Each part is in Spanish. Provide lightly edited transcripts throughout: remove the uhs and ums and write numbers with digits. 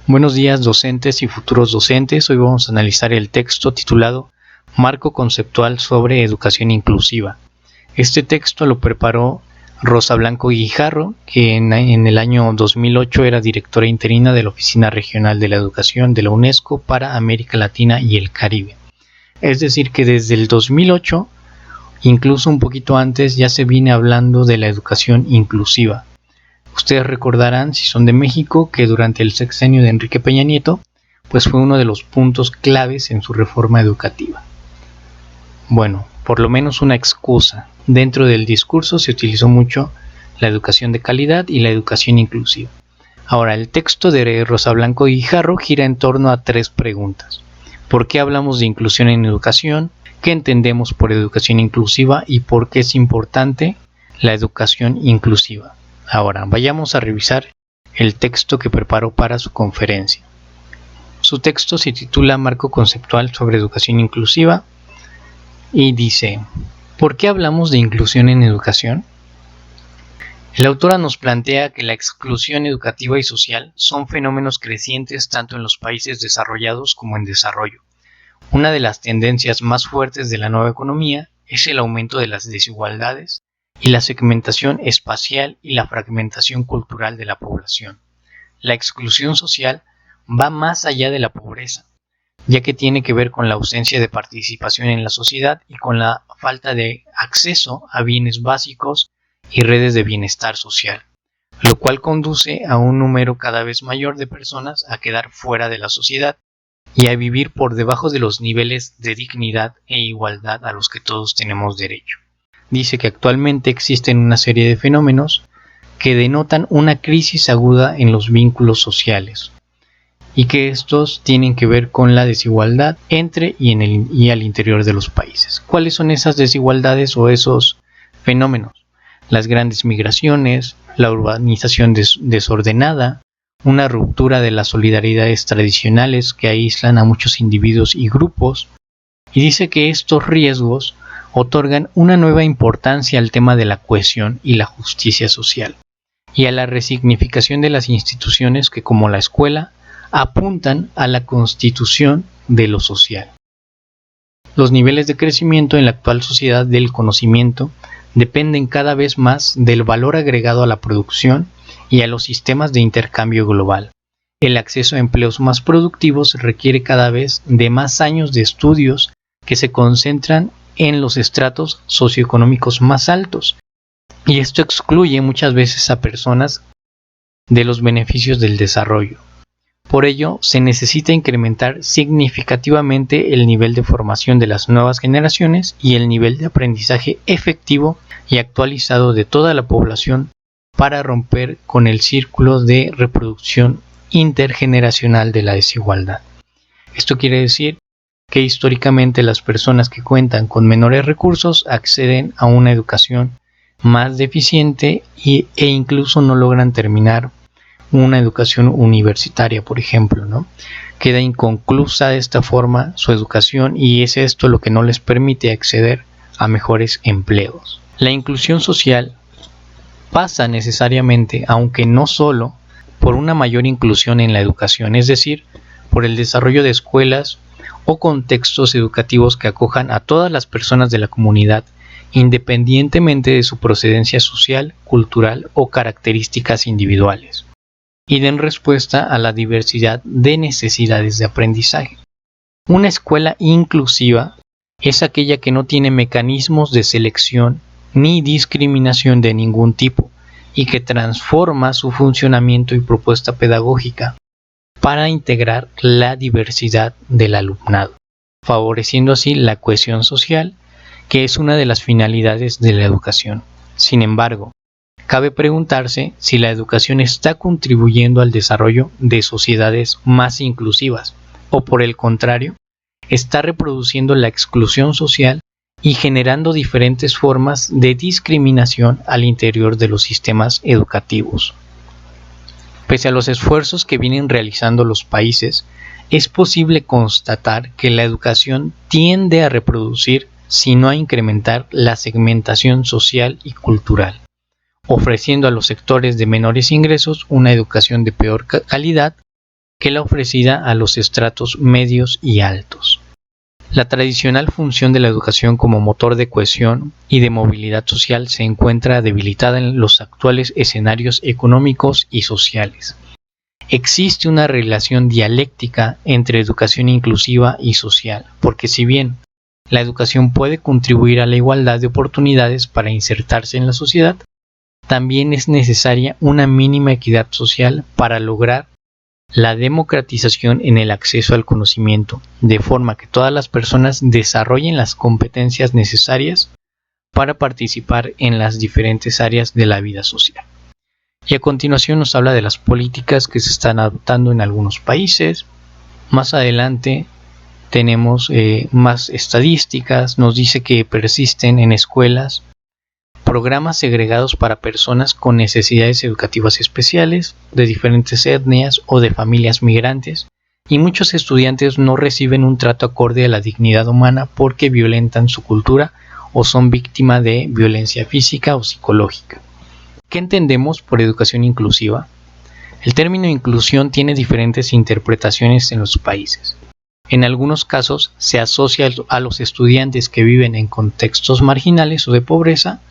Buenos días, docentes y futuros docentes. Hoy vamos a analizar el texto titulado Marco conceptual sobre educación inclusiva. Este texto lo preparó Rosa Blanco Guijarro, que en el año 2008 era directora interina de la Oficina Regional de la Educación de la UNESCO para América Latina y el Caribe. Es decir, que desde el 2008, incluso un poquito antes, ya se viene hablando de la educación inclusiva. Ustedes recordarán, si son de México, que durante el sexenio de Enrique Peña Nieto, pues fue uno de los puntos claves en su reforma educativa. Bueno, por lo menos una excusa. Dentro del discurso se utilizó mucho la educación de calidad y la educación inclusiva. Ahora, el texto de Rosa Blanco Guijarro gira en torno a tres preguntas. ¿Por qué hablamos de inclusión en educación? ¿Qué entendemos por educación inclusiva? ¿Y por qué es importante la educación inclusiva? Ahora, vayamos a revisar el texto que preparó para su conferencia. Su texto se titula Marco conceptual sobre educación inclusiva y dice: ¿por qué hablamos de inclusión en educación? La autora nos plantea que la exclusión educativa y social son fenómenos crecientes tanto en los países desarrollados como en desarrollo. Una de las tendencias más fuertes de la nueva economía es el aumento de las desigualdades y la segmentación espacial y la fragmentación cultural de la población. La exclusión social va más allá de la pobreza, ya que tiene que ver con la ausencia de participación en la sociedad y con la falta de acceso a bienes básicos y redes de bienestar social, lo cual conduce a un número cada vez mayor de personas a quedar fuera de la sociedad y a vivir por debajo de los niveles de dignidad e igualdad a los que todos tenemos derecho. Dice que actualmente existen una serie de fenómenos que denotan una crisis aguda en los vínculos sociales y que estos tienen que ver con la desigualdad entre y al interior de los países. ¿Cuáles son esas desigualdades o esos fenómenos? Las grandes migraciones, la urbanización desordenada, una ruptura de las solidaridades tradicionales que aíslan a muchos individuos y grupos, y dice que estos riesgos otorgan una nueva importancia al tema de la cohesión y la justicia social, y a la resignificación de las instituciones que, como la escuela, apuntan a la constitución de lo social. Los niveles de crecimiento en la actual sociedad del conocimiento dependen cada vez más del valor agregado a la producción y a los sistemas de intercambio global. El acceso a empleos más productivos requiere cada vez de más años de estudios que se concentran en los estratos socioeconómicos más altos, y esto excluye muchas veces a personas de los beneficios del desarrollo. Por ello, se necesita incrementar significativamente el nivel de formación de las nuevas generaciones y el nivel de aprendizaje efectivo y actualizado de toda la población para romper con el círculo de reproducción intergeneracional de la desigualdad. Esto quiere decir que históricamente las personas que cuentan con menores recursos acceden a una educación más deficiente e incluso no logran terminar una educación universitaria, por ejemplo, ¿no? Queda inconclusa de esta forma su educación y es esto lo que no les permite acceder a mejores empleos. La inclusión social pasa necesariamente, aunque no solo, por una mayor inclusión en la educación, es decir, por el desarrollo de escuelas o contextos educativos que acojan a todas las personas de la comunidad, independientemente de su procedencia social, cultural o características individuales, y den respuesta a la diversidad de necesidades de aprendizaje. Una escuela inclusiva es aquella que no tiene mecanismos de selección ni discriminación de ningún tipo y que transforma su funcionamiento y propuesta pedagógica para integrar la diversidad del alumnado, favoreciendo así la cohesión social, que es una de las finalidades de la educación. Sin embargo, cabe preguntarse si la educación está contribuyendo al desarrollo de sociedades más inclusivas, o por el contrario, está reproduciendo la exclusión social y generando diferentes formas de discriminación al interior de los sistemas educativos. Pese a los esfuerzos que vienen realizando los países, es posible constatar que la educación tiende a reproducir, si no a incrementar, la segmentación social y cultural, ofreciendo a los sectores de menores ingresos una educación de peor calidad que la ofrecida a los estratos medios y altos. La tradicional función de la educación como motor de cohesión y de movilidad social se encuentra debilitada en los actuales escenarios económicos y sociales. Existe una relación dialéctica entre educación inclusiva y social, porque si bien la educación puede contribuir a la igualdad de oportunidades para insertarse en la sociedad, también es necesaria una mínima equidad social para lograr la democratización en el acceso al conocimiento, de forma que todas las personas desarrollen las competencias necesarias para participar en las diferentes áreas de la vida social. Y a continuación nos habla de las políticas que se están adoptando en algunos países. Más adelante tenemos más estadísticas, nos dice que persisten en escuelas programas segregados para personas con necesidades educativas especiales, de diferentes etnias o de familias migrantes, y muchos estudiantes no reciben un trato acorde a la dignidad humana porque violentan su cultura o son víctima de violencia física o psicológica. ¿Qué entendemos por educación inclusiva? El término inclusión tiene diferentes interpretaciones en los países. En algunos casos se asocia a los estudiantes que viven en contextos marginales o de pobreza,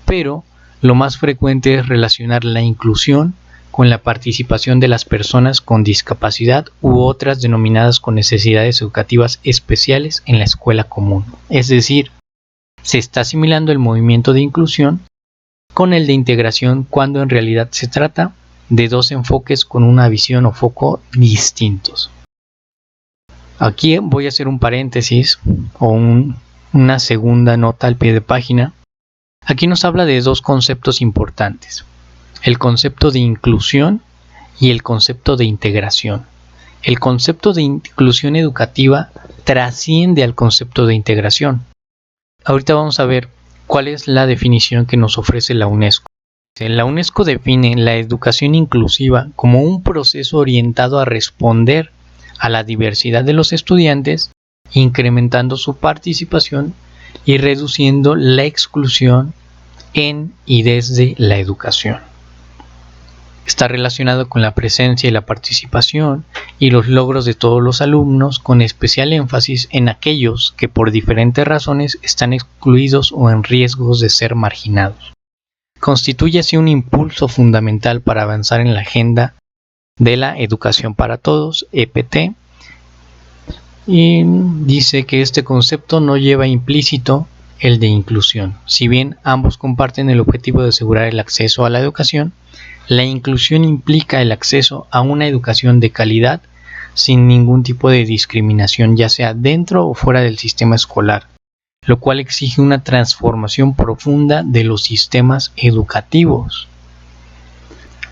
pero lo más frecuente es relacionar la inclusión con la participación de las personas con discapacidad u otras denominadas con necesidades educativas especiales en la escuela común. Es decir, se está asimilando el movimiento de inclusión con el de integración cuando en realidad se trata de dos enfoques con una visión o foco distintos. Aquí voy a hacer un paréntesis o una segunda nota al pie de página. Aquí nos habla de dos conceptos importantes, el concepto de inclusión y el concepto de integración. El concepto de inclusión educativa trasciende al concepto de integración. Ahorita vamos a ver cuál es la definición que nos ofrece la UNESCO. La UNESCO define la educación inclusiva como un proceso orientado a responder a la diversidad de los estudiantes, incrementando su participación y reduciendo la exclusión en y desde la educación. Está relacionado con la presencia y la participación y los logros de todos los alumnos, con especial énfasis en aquellos que por diferentes razones están excluidos o en riesgos de ser marginados. Constituye así un impulso fundamental para avanzar en la agenda de la educación para todos, EPT, y dice que este concepto no lleva implícito el de inclusión. Si bien ambos comparten el objetivo de asegurar el acceso a la educación, la inclusión implica el acceso a una educación de calidad sin ningún tipo de discriminación, ya sea dentro o fuera del sistema escolar, lo cual exige una transformación profunda de los sistemas educativos.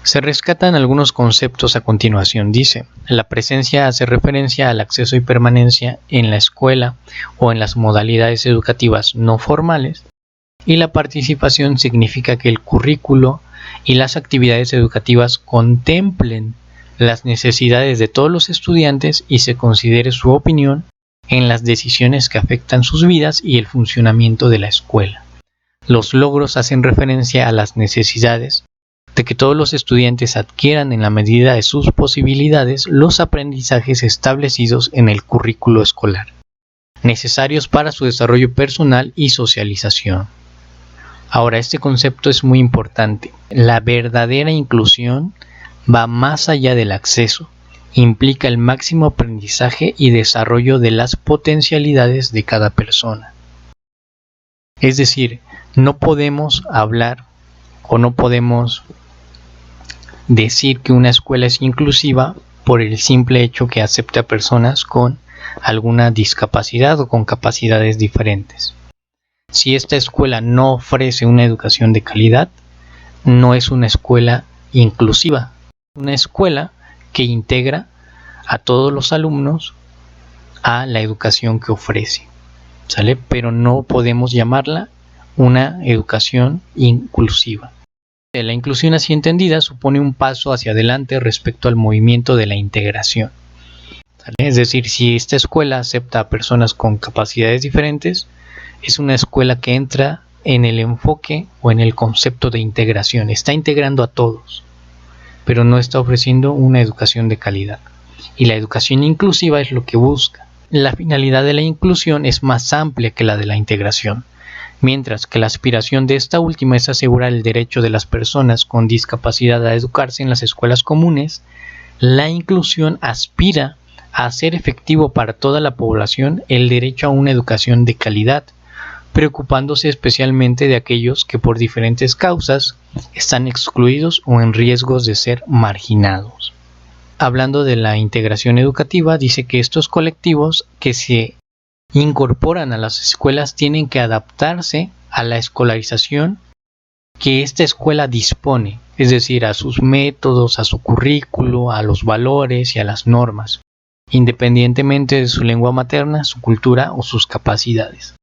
Se rescatan algunos conceptos a continuación. Dice, la presencia hace referencia al acceso y permanencia en la escuela o en las modalidades educativas no formales, y la participación significa que el currículo y las actividades educativas contemplen las necesidades de todos los estudiantes y se considere su opinión en las decisiones que afectan sus vidas y el funcionamiento de la escuela. Los logros hacen referencia a las necesidades de que todos los estudiantes adquieran en la medida de sus posibilidades los aprendizajes establecidos en el currículo escolar, necesarios para su desarrollo personal y socialización. Ahora, este concepto es muy importante. La verdadera inclusión va más allá del acceso, implica el máximo aprendizaje y desarrollo de las potencialidades de cada persona. Es decir, no podemos hablar o no podemos decir que una escuela es inclusiva por el simple hecho que acepte a personas con alguna discapacidad o con capacidades diferentes. Si esta escuela no ofrece una educación de calidad, no es una escuela inclusiva, una escuela que integra a todos los alumnos a la educación que ofrece, ¿sale? Pero no podemos llamarla una educación inclusiva. La inclusión así entendida supone un paso hacia adelante respecto al movimiento de la integración, ¿sale? Es decir, si esta escuela acepta a personas con capacidades diferentes, es una escuela que entra en el enfoque o en el concepto de integración, está integrando a todos, pero no está ofreciendo una educación de calidad. y la educación inclusiva es lo que busca. La finalidad de la inclusión es más amplia que la de la integración, mientras que la aspiración de esta última es asegurar el derecho de las personas con discapacidad a educarse en las escuelas comunes. La inclusión aspira a hacer efectivo para toda la población el derecho a una educación de calidad, preocupándose especialmente de aquellos que por diferentes causas están excluidos o en riesgos de ser marginados. Hablando de la integración educativa, dice que estos colectivos que se incorporan a las escuelas tienen que adaptarse a la escolarización que esta escuela dispone, es decir, a sus métodos, a su currículo, a los valores y a las normas, independientemente de su lengua materna, su cultura o sus capacidades.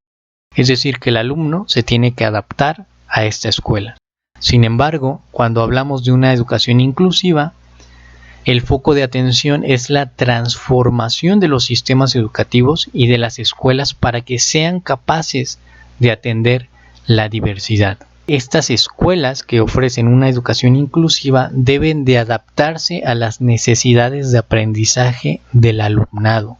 Es decir, que el alumno se tiene que adaptar a esta escuela. Sin embargo, cuando hablamos de una educación inclusiva, el foco de atención es la transformación de los sistemas educativos y de las escuelas para que sean capaces de atender la diversidad. Estas escuelas que ofrecen una educación inclusiva deben de adaptarse a las necesidades de aprendizaje del alumnado.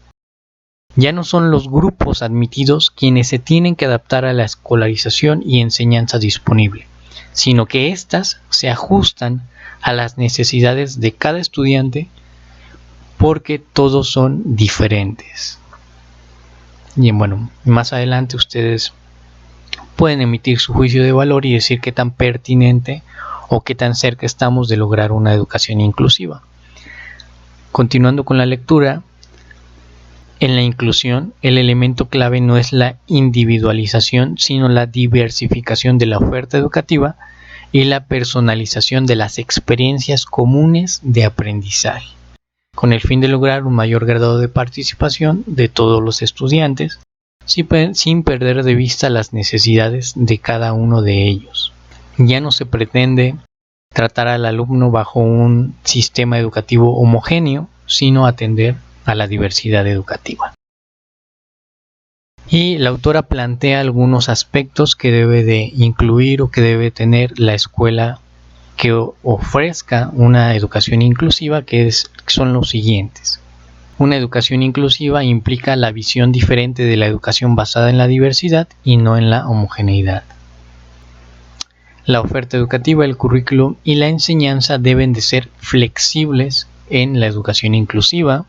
Ya no son los grupos admitidos quienes se tienen que adaptar a la escolarización y enseñanza disponible, sino que éstas se ajustan a las necesidades de cada estudiante porque todos son diferentes. Y bueno, más adelante ustedes pueden emitir su juicio de valor y decir qué tan pertinente o qué tan cerca estamos de lograr una educación inclusiva. Continuando con la lectura, en la inclusión, el elemento clave no es la individualización, sino la diversificación de la oferta educativa y la personalización de las experiencias comunes de aprendizaje, con el fin de lograr un mayor grado de participación de todos los estudiantes, sin perder de vista las necesidades de cada uno de ellos. Ya no se pretende tratar al alumno bajo un sistema educativo homogéneo, sino atender a la diversidad educativa. Y la autora plantea algunos aspectos que debe de incluir o que debe tener la escuela que ofrezca una educación inclusiva, que son los siguientes. Una educación inclusiva implica la visión diferente de la educación basada en la diversidad y no en la homogeneidad. La oferta educativa, el currículum y la enseñanza deben de ser flexibles en la educación inclusiva.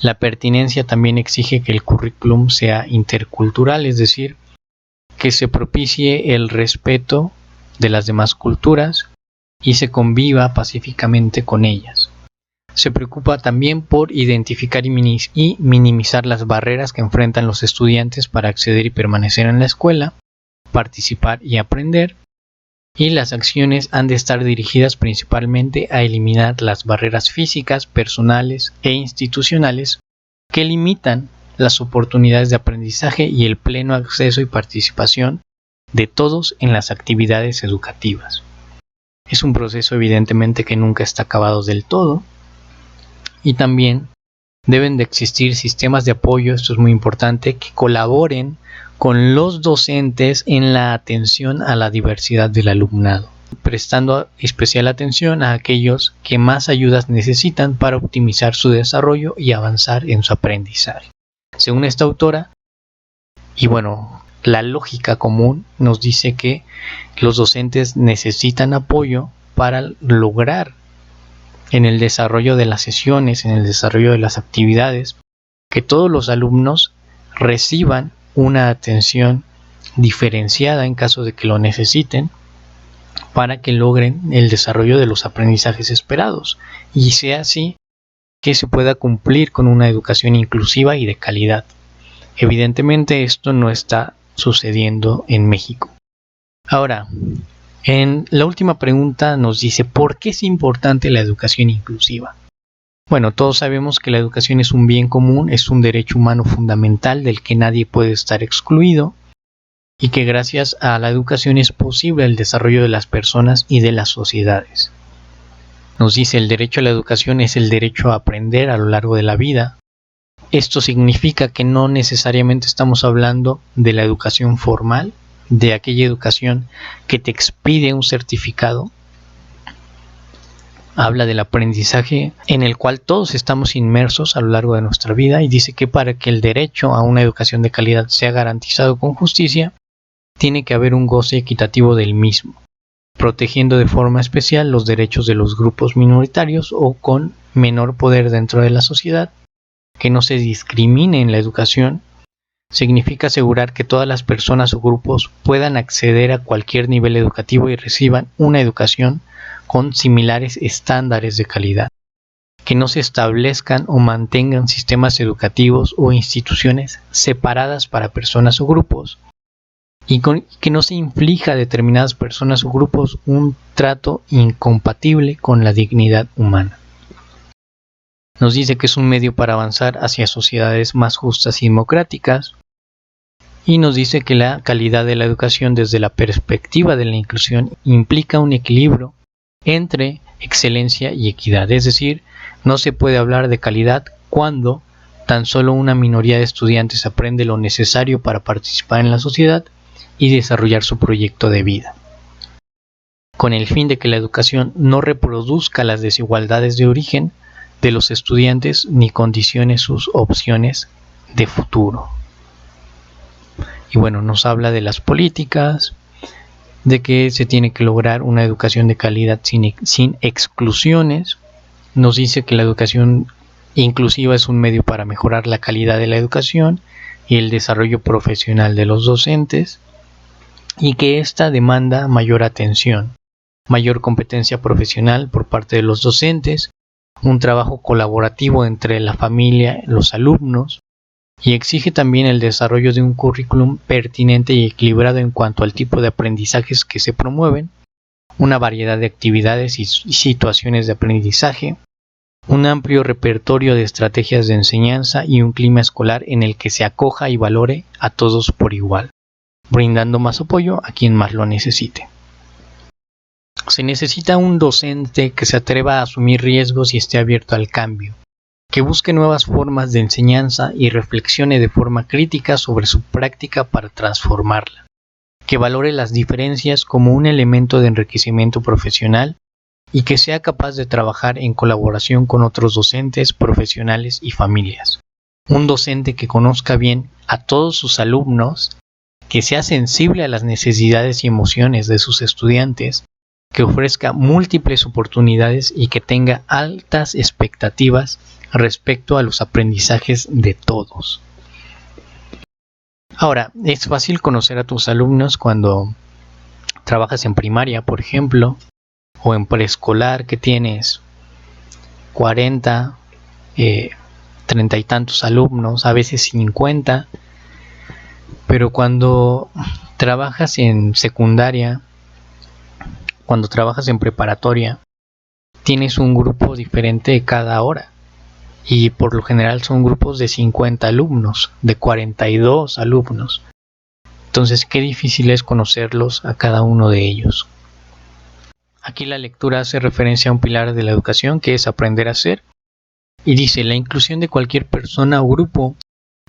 La pertinencia también exige que el currículum sea intercultural, es decir, que se propicie el respeto de las demás culturas y se conviva pacíficamente con ellas. Se preocupa también por identificar y minimizar las barreras que enfrentan los estudiantes para acceder y permanecer en la escuela, participar y aprender. Y las acciones han de estar dirigidas principalmente a eliminar las barreras físicas, personales e institucionales que limitan las oportunidades de aprendizaje y el pleno acceso y participación de todos en las actividades educativas. Es un proceso evidentemente que nunca está acabado del todo, y también deben de existir sistemas de apoyo, esto es muy importante, que colaboren con los docentes en la atención a la diversidad del alumnado, prestando especial atención a aquellos que más ayudas necesitan para optimizar su desarrollo y avanzar en su aprendizaje. Según esta autora, y bueno, la lógica común nos dice que los docentes necesitan apoyo para lograr en el desarrollo de las sesiones, en el desarrollo de las actividades, que todos los alumnos reciban una atención diferenciada en caso de que lo necesiten para que logren el desarrollo de los aprendizajes esperados y sea así que se pueda cumplir con una educación inclusiva y de calidad. Evidentemente esto no está sucediendo en México. Ahora, en la última pregunta nos dice ¿por qué es importante la educación inclusiva? Bueno, todos sabemos que la educación es un bien común, es un derecho humano fundamental del que nadie puede estar excluido y que gracias a la educación es posible el desarrollo de las personas y de las sociedades. Nos dice el derecho a la educación es el derecho a aprender a lo largo de la vida. Esto significa que no necesariamente estamos hablando de la educación formal, de aquella educación que te expide un certificado, habla del aprendizaje en el cual todos estamos inmersos a lo largo de nuestra vida y dice que para que el derecho a una educación de calidad sea garantizado con justicia, tiene que haber un goce equitativo del mismo, protegiendo de forma especial los derechos de los grupos minoritarios o con menor poder dentro de la sociedad, que no se discrimine en la educación. Significa asegurar que todas las personas o grupos puedan acceder a cualquier nivel educativo y reciban una educación con similares estándares de calidad, que no se establezcan o mantengan sistemas educativos o instituciones separadas para personas o grupos, y que no se inflija a determinadas personas o grupos un trato incompatible con la dignidad humana. Nos dice que es un medio para avanzar hacia sociedades más justas y democráticas, y nos dice que la calidad de la educación desde la perspectiva de la inclusión implica un equilibrio entre excelencia y equidad, es decir, no se puede hablar de calidad cuando tan solo una minoría de estudiantes aprende lo necesario para participar en la sociedad y desarrollar su proyecto de vida, con el fin de que la educación no reproduzca las desigualdades de origen de los estudiantes ni condicione sus opciones de futuro. Y bueno, nos habla de las políticas, de que se tiene que lograr una educación de calidad sin exclusiones. Nos dice que la educación inclusiva es un medio para mejorar la calidad de la educación y el desarrollo profesional de los docentes, y que esta demanda mayor atención, mayor competencia profesional por parte de los docentes, un trabajo colaborativo entre la familia, los alumnos, y exige también el desarrollo de un currículum pertinente y equilibrado en cuanto al tipo de aprendizajes que se promueven, una variedad de actividades y situaciones de aprendizaje, un amplio repertorio de estrategias de enseñanza y un clima escolar en el que se acoja y valore a todos por igual, brindando más apoyo a quien más lo necesite. Se necesita un docente que se atreva a asumir riesgos y esté abierto al cambio, que busque nuevas formas de enseñanza y reflexione de forma crítica sobre su práctica para transformarla, que valore las diferencias como un elemento de enriquecimiento profesional y que sea capaz de trabajar en colaboración con otros docentes, profesionales y familias. Un docente que conozca bien a todos sus alumnos, que sea sensible a las necesidades y emociones de sus estudiantes, que ofrezca múltiples oportunidades y que tenga altas expectativas respecto a los aprendizajes de todos. Ahora, es fácil conocer a tus alumnos cuando trabajas en primaria, por ejemplo, o en preescolar, que tienes 40, 30 y tantos alumnos, a veces 50, pero cuando trabajas en secundaria, cuando trabajas en preparatoria, tienes un grupo diferente cada hora. Y por lo general son grupos de 50 alumnos, de 42 alumnos. Entonces, qué difícil es conocerlos a cada uno de ellos. Aquí la lectura hace referencia a un pilar de la educación, que es aprender a ser, y dice: la inclusión de cualquier persona o grupo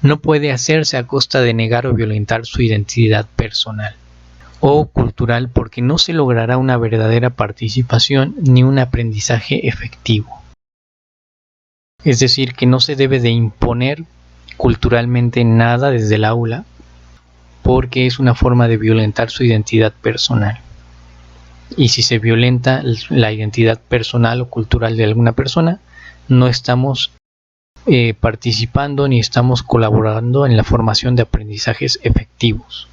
no puede hacerse a costa de negar o violentar su identidad personal o cultural, porque no se logrará una verdadera participación ni un aprendizaje efectivo. Es decir, que no se debe de imponer culturalmente nada desde el aula, porque es una forma de violentar su identidad personal. Y si se violenta la identidad personal o cultural de alguna persona, no estamos participando ni estamos colaborando en la formación de aprendizajes efectivos.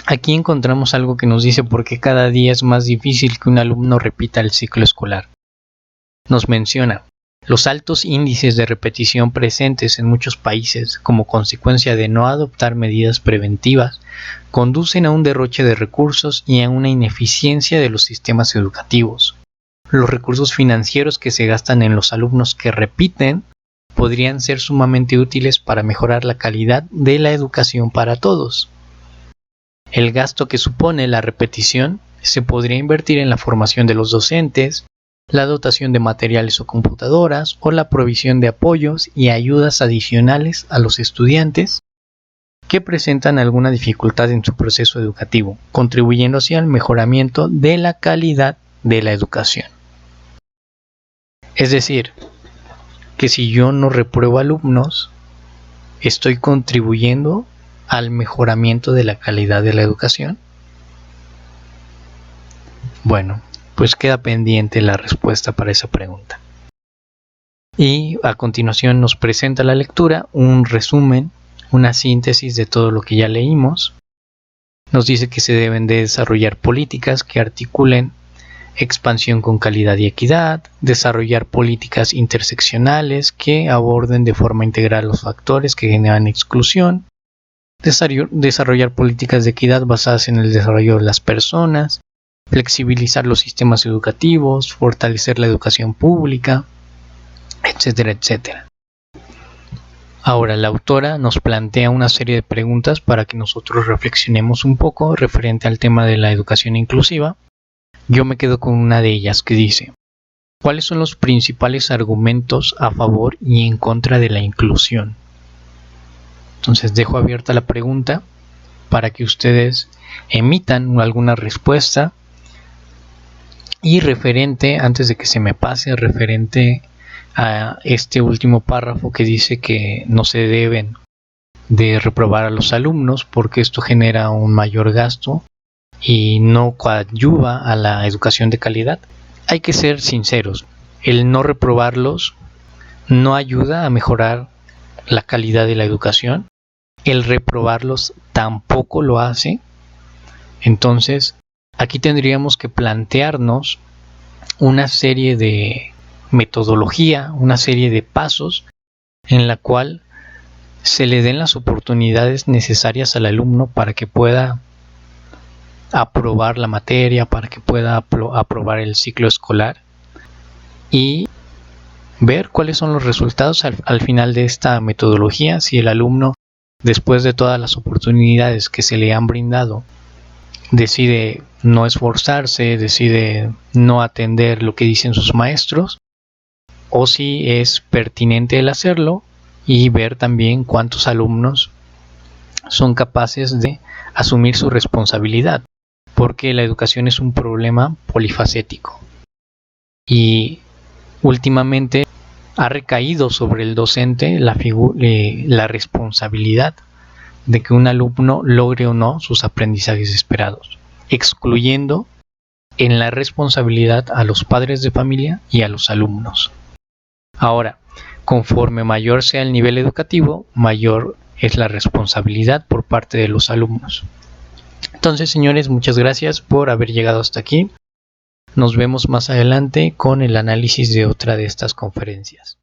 Aquí encontramos algo que nos dice por qué cada día es más difícil que un alumno repita el ciclo escolar. Nos menciona: los altos índices de repetición presentes en muchos países como consecuencia de no adoptar medidas preventivas conducen a un derroche de recursos y a una ineficiencia de los sistemas educativos. Los recursos financieros que se gastan en los alumnos que repiten podrían ser sumamente útiles para mejorar la calidad de la educación para todos. El gasto que supone la repetición se podría invertir en la formación de los docentes, la dotación de materiales o computadoras, o la provisión de apoyos y ayudas adicionales a los estudiantes que presentan alguna dificultad en su proceso educativo, contribuyendo así al mejoramiento de la calidad de la educación. Es decir, que si yo no repruebo alumnos, estoy contribuyendo al mejoramiento de la calidad de la educación. Bueno, pues queda pendiente la respuesta para esa pregunta. Y a continuación nos presenta la lectura un resumen, una síntesis de todo lo que ya leímos. Nos dice que se deben de desarrollar políticas que articulen expansión con calidad y equidad, desarrollar políticas interseccionales que aborden de forma integral los factores que generan exclusión, desarrollar políticas de equidad basadas en el desarrollo de las personas, flexibilizar los sistemas educativos, fortalecer la educación pública, etcétera, etcétera. Ahora la autora nos plantea una serie de preguntas para que nosotros reflexionemos un poco referente al tema de la educación inclusiva. Yo me quedo con una de ellas que dice: ¿cuáles son los principales argumentos a favor y en contra de la inclusión? Entonces dejo abierta la pregunta para que ustedes emitan alguna respuesta. Y referente, antes de que se me pase, referente a este último párrafo que dice que no se deben de reprobar a los alumnos porque esto genera un mayor gasto y no coadyuva a la educación de calidad. Hay que ser sinceros, el no reprobarlos no ayuda a mejorar la calidad de la educación, el reprobarlos tampoco lo hace. Entonces aquí tendríamos que plantearnos una serie de metodología, una serie de pasos en la cual se le den las oportunidades necesarias al alumno para que pueda aprobar la materia, para que pueda aprobar el ciclo escolar y ver cuáles son los resultados al final de esta metodología. Si el alumno, después de todas las oportunidades que se le han brindado, decide no esforzarse, decide no atender lo que dicen sus maestros, o si es pertinente el hacerlo, y ver también cuántos alumnos son capaces de asumir su responsabilidad, porque la educación es un problema polifacético y últimamente ha recaído sobre el docente la responsabilidad de que un alumno logre o no sus aprendizajes esperados, excluyendo en la responsabilidad a los padres de familia y a los alumnos. Ahora, conforme mayor sea el nivel educativo, mayor es la responsabilidad por parte de los alumnos. Entonces, señores, muchas gracias por haber llegado hasta aquí. Nos vemos más adelante con el análisis de otra de estas conferencias.